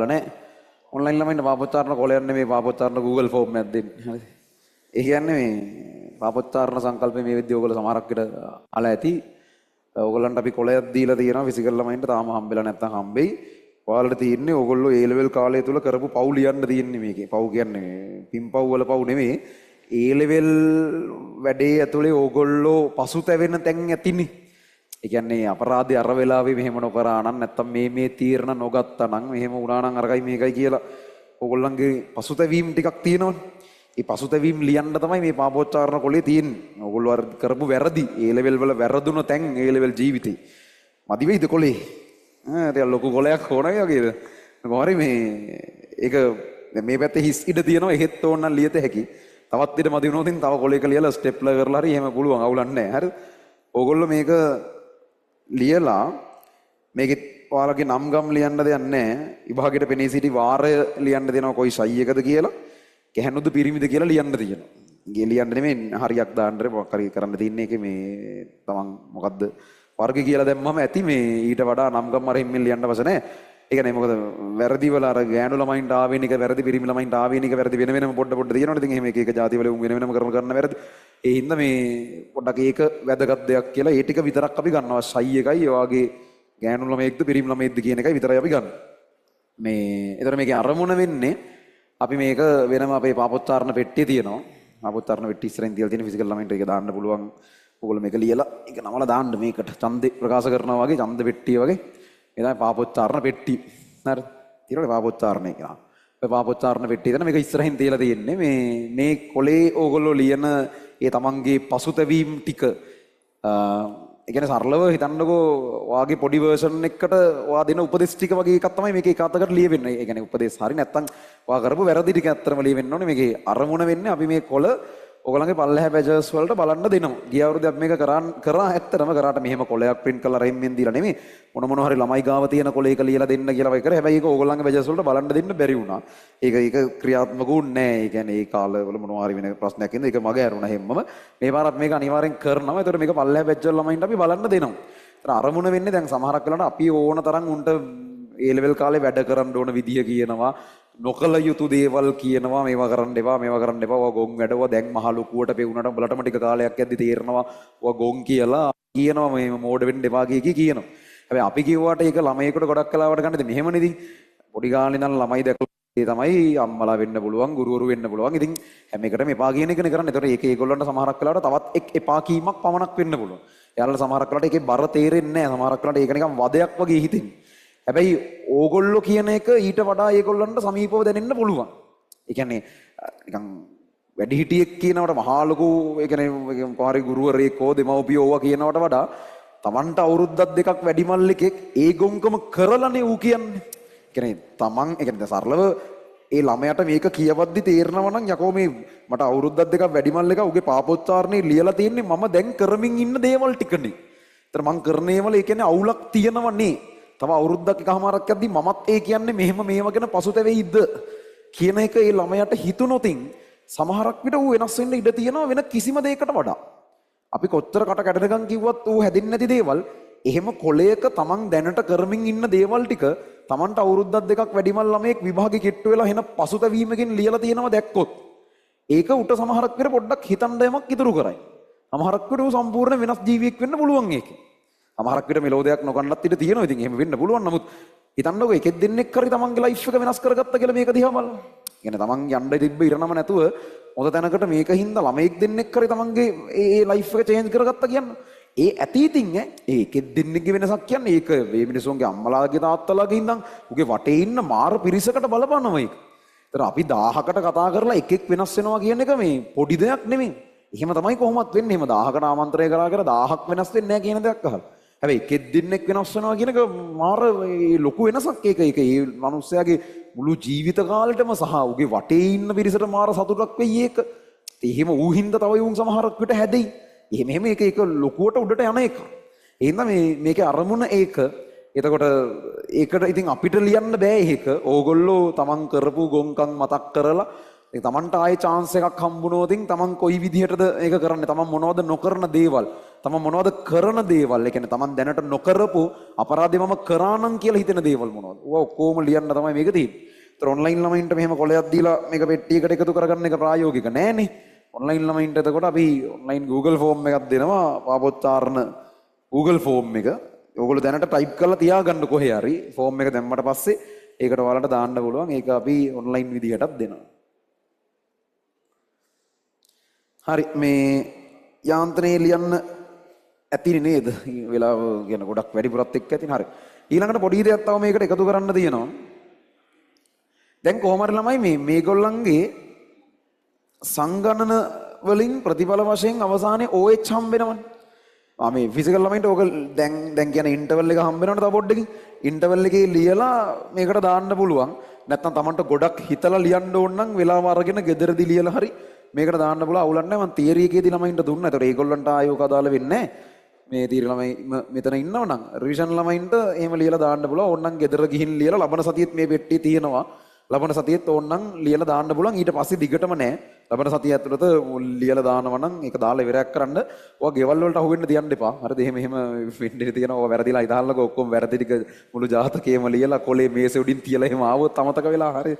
නේ ඔන්ලයින් ළමයින්ට පාපොච්චාරණ කොලයක් නෙමෙයි පාපොච්චාරණ Google ෆෝම් එකක් දෙන්න. හරි. ඒ කියන්නේ මේ පාපොච්චාරණ සංකල්පය මේ විදිහ ඔයගොල්ලෝ සමහරක් විට අහලා ඇති. ඔයගොල්ලන්ට අපි කොලයක් දීලා තියෙනවා ෆිසිකල් ළමයින්ට තාම හම්බෙලා නැත්නම් හම්බෙයි. ඔයාලට තියෙන්නේ ඔයගොල්ලෝ A level කාලය තුල කරපු පව් ලියන්න තියෙන්නේ මේකේ. පව් කියන්නේ පින්පව් වල පව් නෙමෙයි. A level වැඩේ ඇතුලේ ඔයගොල්ලෝ පසුතැවෙන තැන් ඇතිනේ. ඒ කියන්නේ අපරාධය අර වෙලාවේ මෙහෙම නොකරා නම් නැත්තම් මේ තීරණ නොගත්තා නම් මෙහෙම වුණා නම් අරකයි මේකයි කියලා ඕගොල්ලන්ගේ පසුතැවීම් ටිකක් තියෙනවනේ. ඒ පසුතැවීම් ලියන්න තමයි මේ පාපොච්චාරණ කොලේ තියෙන්නේ. ඕගොල්ලෝ අර කරපු වැරදි A level වල වැරදුන තැන් A level ජීවිතේ. මදි වෙයිද කොලේ? ටික ලොකු කොලයක් ඕනයි වගේද? මොහරි මේ ඒක මේ පැත්තේ හිස් ඉඩ තියෙනවා එහෙත් ඕන නම් ලියත හැකි. තවත් ඉඩ මදි වුණොත් තව කොලයක ලියලා ස්ටෙප්ලර් කරලා හරි එහෙම පුළුවන් අවුලක් නැහැ. හරිද? ඕගොල්ලෝ මේක ලියලා මේකේ ඔයාලගේ නම් ගම් ලියන්න දෙයක් නැහැ. විභාගෙට පෙනී සිටි වාරය ලියන්න දෙනවා කොයි සයි එකද කියලා. ගැහණුද පිරිමිද කියලා ලියන්න තියෙනවා. ගේ ලියන්න නෙමෙයි හරියක් දාන්න මොකක් හරි කරන්න තියන්නේ ඒකේ මේ තමන් මොකද්ද වර්ග කියලා දැම්මම ඇති මේ ඊට වඩා නම් ගම් අරින් මෙන් ලියන්න අවශ්‍ය නැහැ. ඒ කියන්නේ මොකද වැරදි වල අර ගෑනු ළමයින්ට ආවේනික වැරදි පිරිමි ළමයින්ට ආවේනික වැරදි වෙන වෙනම පොඩ තියෙනවනේ. ඉතින් එහෙම එක එක ಜಾති වල උන් වෙන වෙනම කරන වැරදි. ඒ හින්දා මේ පොඩ්ඩක් ඒක වැදගත් දෙයක් කියලා ඒ ටික විතරක් අපි ගන්නවා. සයි එකයි ඒ වගේ ගෑනු ළමයෙක්ද පිරිමි ළමයෙක්ද කියන එකයි විතරයි අපි ගන්න. මේ ඒතර මේකේ අරමුණ වෙන්නේ අපි මේක වෙනම අපේ පාපොච්චාරණ පෙට්ටිය තියෙනවා. පාපොච්චාරණ පෙට්ටිය ඉස්සරහින් තියලා තියෙන ෆිසිකල් ළමයින්ට ඒක දාන්න පුළුවන්. ඕගොල්ලෝ මේක ලියලා ඒක නමලා දාන්න මේකට ඡන්දේ ප්‍රකාශ කරනවා වගේ ඡන්ද පෙට්ටිය වගේ. ඒ තමයි පාපොච්චාරණ පෙට්ටිය. හරි. ඊළඟ පාපොච්චාරණය කියනවා. ඔය පාපොච්චාරණ පෙට්ටිය තමයි මේක ඉස්සරහින් තියලා තියෙන්නේ. මේ කොලේ ඕගොල්ලෝ ලියන ඒ තමන්ගේ පසුතැවීම් ටික ඒ කියන්නේ සරලව හිතන්නකෝ ඔයාගේ පොඩි වර්ෂන් එකකට ඔයා දෙන උපදේශ ටික වගේ එකක් තමයි මේකේ එක අතකට ලියවෙන්නේ. ඒ කියන්නේ උපදේශ හරි නැත්තම් ඔයා කරපු වැරදි ටික ඇත්තටම ලියවෙන්න ඕනේ. මේකේ අරමුණ වෙන්නේ අපි මේ කොළ ඔයගලගේ පල්ලෙහා බැජර්ස් වලට බලන්න දෙනවා. ගිය අවුරුද්දේ අපි මේක කරා ඇත්තටම කරාට මෙහෙම කොලයක් print කරලා රෙම්ෙන් දීලා නෙමෙයි. මොන හරි ළමයි ගාව තියෙන කොලයක ලියලා දෙන්න කියලා වගේ කරා. හැබැයි ඒක ඔයගලගේ බැජර්ස් වලට බලන්න දෙන්න බැරි වුණා. ඒක ක්‍රියාත්මක වුණේ නැහැ. ඒ කියන්නේ ඒ කාලවල මොනවා හරි වෙන ප්‍රශ්නයක් ඉඳන් ඒක මග ඇරුණා හැමම. මේ පාරත් මේක අනිවාර්යෙන් කරනවා. ඒතර මේක පල්ලෙහා බැජර් ළමයින්ට අපි බලන්න දෙනවා. ඒතර අරමුණ වෙන්නේ දැන් සමහරක් වෙලාවට අපි ඕන තරම් උන්ට A level කාලේ වැඩ කරන්න ඕන විදිය කියනවා. නොකල යුතු දේවල් කියනවා මේවා කරන්න එපා ඔයා ගොන් වැඩව දැන් මහ ලොකුවට පෙවුනට උඹලටම ටික කාලයක් යද්දි තේරෙනවා ඔයා ගොන් කියලා කියනවා මේ මෝඩ වෙන්න එපා කියනවා. හැබැයි අපි කිව්වට ඒක ළමයෙකුට ගොඩක් කලාවට ගන්නද මෙහෙමනේ. ඉතින් පොඩි ගානේ ඉඳන් ළමයි දැකලා ඒ තමයි අම්මලා වෙන්න පුළුවන් ගුරුවරු වෙන්න පුළුවන්. ඉතින් හැම එකටම එපා කියන එකනේ කරන්නේ. ඒතකොට ඒක ඒගොල්ලන්ට සමහරක් වෙලාවට තවත් එපා කීමක් පමණක් වෙන්න පුළුවන්. එයාලට සමහරක් වෙලාවට ඒකේ බර තේරෙන්නේ නැහැ. සමහරක් වෙලාවට ඒක නිකන් වදයක් වගේ හිතෙන්නේ. හැබැයි ඕගොල්ලෝ කියන එක ඊට වඩා ඒගොල්ලන්ට සමීපව දැනෙන්න පුළුවන්. ඒ කියන්නේ නිකන් වැඩිහිටියෙක් කියනවට මහා ලොකු ඒ කියන්නේ පාරේ ගුරුවරයෙක් හෝ දෙමව්පියෝ ඕවා කියනවට වඩා Tamanට අවුරුද්දක් දෙකක් වැඩිමල් එකෙක් ඒ ගොංකම කරලානේ ඌ කියන්නේ. ඒ කියන්නේ Taman ඒ කියන්නේ සරලව ඒ ළමයාට මේක කියවද්දි තේරෙනවා නම් යකෝ මේ මට අවුරුද්දක් දෙකක් වැඩිමල් එක උගේ පාපොච්චාරණේ ලියලා තියෙන්නේ මම දැන් කරමින් ඉන්න දේවල් ටිකනේ. ඒතර මං කරන ඒවල ඒ කියන්නේ අවුලක් තියෙනවනේ. තව අවුරුද්දක් එකමාරක් යද්දී මමත් ඒ කියන්නේ මෙහෙම මේව ගැන පසුතැවෙයිද කියන එක ඒ ළමයාට හිතුනොතින් සමහරක් විට ඌ වෙනස් වෙන්න ඉඩ තියෙනවා වෙන කිසිම දෙයකට වඩා. අපි කොච්චර කට කැඩෙනකන් කිව්වත් ඌ හැදෙන්නේ නැති දේවල් එහෙම කොලයක තමන් දැනට කරමින් ඉන්න දේවල් ටික තමන්ට අවුරුද්දක් දෙකක් වැඩිමල් ළමයෙක් විභාගෙ කිට්ටු වෙලා එන පසුතැවීමකින් ලියලා තියෙනවා දැක්කොත් ඒක උට සමහරක් විට පොඩ්ඩක් හිතන්න යමක් ඉතුරු කරයි. සමහරක් විට ඌ සම්පූර්ණ වෙනස් ජීවියෙක් වෙන්න පුළුවන් ඒකේ. සමහරක් විට මෙලෝදයක් නොගන්නත් ඉඩ තියෙනවා. ඉතින් එහෙම වෙන්න පුළුවන්. නමුත් හිතන්නකෝ එකෙක් දෙන්නෙක් හරි තමන්ගේ ලයිෆ් එක වෙනස් කරගත්තා කියලා මේක දිහා බලන්න. කියන්නේ තමන් යන්න තිබ්බ ඉරණම නැතුව මොකද තැනකට මේකින්ද ළමයෙක් දෙන්නෙක් හරි තමන්ගේ ඒ ලයිෆ් එක චේන්ජ් කරගත්තා කියන්නේ. ඒ ඇති ඉතින් ඒ එකෙක් දෙන්නෙක්ගේ වෙනසක් කියන්නේ ඒක මේ මිනිස්සුන්ගේ අම්මලාගේ තාත්තලාගේ ඉඳන් උගේ වටේ ඉන්න මාර පිරිසකට බලපනවා ඒක. ඒතර අපි 1000කට කතා කරලා එකෙක් වෙනස් වෙනවා කියන එක මේ පොඩි දෙයක් නෙමෙයි. එහෙම තමයි කොහොමත් වෙන්නේ. එහෙම 1000කට ආමන්ත්‍රණය කරා කියලා 1000ක් වෙනස් වෙන්නේ නැහැ කියන දෙයක් අහලා. හැබැයි එකෙක් දෙන්නෙක් වෙනස් වෙනවා කියන එක මාර ලොකු වෙනසක්. ඒක ඒ මිනිස්සයාගේ මුළු ජීවිත කාලෙටම සහ උගේ වටේ ඉන්න පිරිසට මාර සතුටක් වෙයි ඒක. එහෙම ඌ හින්දා තව උන් සමහරක් විට හැදෙයි. එහෙම ඒක ලොකුවට උඩට යන එක. ඒ හින්දා මේකේ අරමුණ ඒක. එතකොට ඒකට ඉතින් අපිට ලියන්න බෑ ඒක. ඕගොල්ලෝ තමන් කරපු ගොංකම් මතක් කරලා ඒ තමන්ට ආයේ chance එකක් හම්බුනොත් තමන් කොයි විදිහටද ඒක කරන්නේ? තමන් මොනවද නොකරන දේවල්? තමන් මොනවද කරන දේවල්? ඒ කියන්නේ තමන් දැනට නොකරපු අපරාධේ මම කරා නම් කියලා හිතෙන දේවල් මොනවද? ඕවා ඔක්කොම ලියන්න තමයි මේක තියෙන්නේ. ඒතර ඔන්ලයින් ළමයින්ට මෙහෙම කොලයක් දීලා මේක පෙට්ටියකට එකතු කරගන්න එක ප්‍රායෝගික නෑනේ. ඔන්ලයින් ළමයින්ට එතකොට අපි ඔන්ලයින් Google ෆෝම් එකක් දෙනවා පාපොච්චාරණ Google ෆෝම් එක. ඕගොල්ලෝ දැනට ටයිප් කරලා තියාගන්න කොහේ හරි ෆෝම් එක දැම්මට පස්සේ ඒකට ඔයාලට දාන්න පුළුවන්. ඒක අපි ඔන්ලයින් විදිහටත් දෙනවා. හරි මේ යාන්ත්‍රණේ ලියන්න ඇතිනේ නේද? වෙලාව කියන ගොඩක් වැඩිපුරත් එක්ක ඇතිනේ. හරි. ඊළඟට පොඩි දෙයක් තව මේකට එකතු කරන්න තියෙනවා. දැන් කොහොම හරි ළමයි මේගොල්ලන්ගේ සංගණන වලින් ප්‍රතිඵල වශයෙන් අවසානයේ OH හම්බෙනවනේ. මේ ෆිසිකල් ළමයින්ට ඕක දැන් කියන ඉන්ටර්වල් එක හම්බ වෙනවනේ තව පොඩ්ඩකින්. ඉන්ටර්වල් එකේ ලියලා මේකට දාන්න පුළුවන්. නැත්නම් Tamanට ගොඩක් හිතලා ලියන්න ඕන නම් වෙලාව අරගෙන ගෙදරදී ලියලා හරි මේකට දාන්න පුළුවන්. අවුලක් නැහැ. මම තියරි එකේදී ළමයින්ට දුන්නා. ඒතකොට ඒගොල්ලන්ට ආයෝක අදාළ වෙන්නේ නැහැ. මේ තියරි ළමයි මෙතන ඉන්නවනම් රිවිෂන් ළමයින්ට එහෙම ලියලා දාන්න පුළුවන්. ඕනනම් ගෙදර ගිහින් ලියලා ලබන සතියේත් මේ පෙට්ටිය තියෙනවා. ලබන සතියේත් ඕනනම් ලියලා දාන්න පුළුවන්. ඊට පස්සේ දිගටම නෑ. ලබන සතිය ඇතුළත ලියලා දානවා නම් ඒක දාලා ඉවරයක් කරන්න. ඔය ගෙවල් වලට අහු වෙන්න තියන්න එපා. හරිද? එහෙම වෙන්න තියෙනවා. ඔය වැරදිලා ඉදාල්ලක ඔක්කොම වැරදි ටික මුළු ජාතකයේම ලියලා කොලේ මේසෙ උඩින් තියලා එහෙම ආවොත් අමතක වෙලා හරි.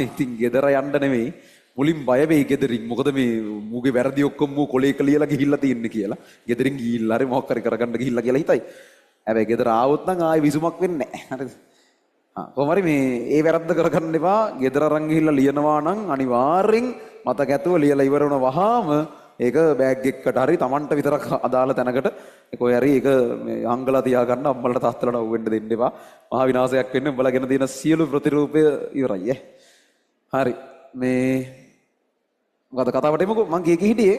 ඉතින් ගෙදර යන්න නෙමෙයි. මුලින් බය වෙයි ගෙදරින්. මොකද මේ මූගේ වැරදි ඔක්කොම මූ කොලේක ලියලා ගිහිල්ලා තින්නේ කියලා. ගෙදරින් ගිහිල්ලා හරි මොකක් හරි කරගන්න ගිහිල්ලා කියලා හිතයි. හැබැයි ගෙදර ආවොත් නම් ආයෙ විසුමක් වෙන්නේ නැහැ. හරිද? කොහොම හරි මේ ඒ වැරද්ද කරගන්න එපා. ගෙදර අරන් ගිහිල්ලා ලියනවා නම් අනිවාර්යෙන් මතක ඇතුව ලියලා ඉවර වුණ වහාම ඒක බෑග් එකකට හරි Tamanට විතරක් අදාළ තැනකට කොහේ හරි ඒක හංගලා තියාගන්න. අම්මලට තාත්තලට අවු වෙන්න දෙන්න එපා. මහා විනාශයක් වෙන්නේ උඹලාගෙන තියෙන සියලු ප්‍රතිරූපය ඉවරයි. හරි මේ මොකද කතාවට එමුකෝ. මං කීකේ හිටියේ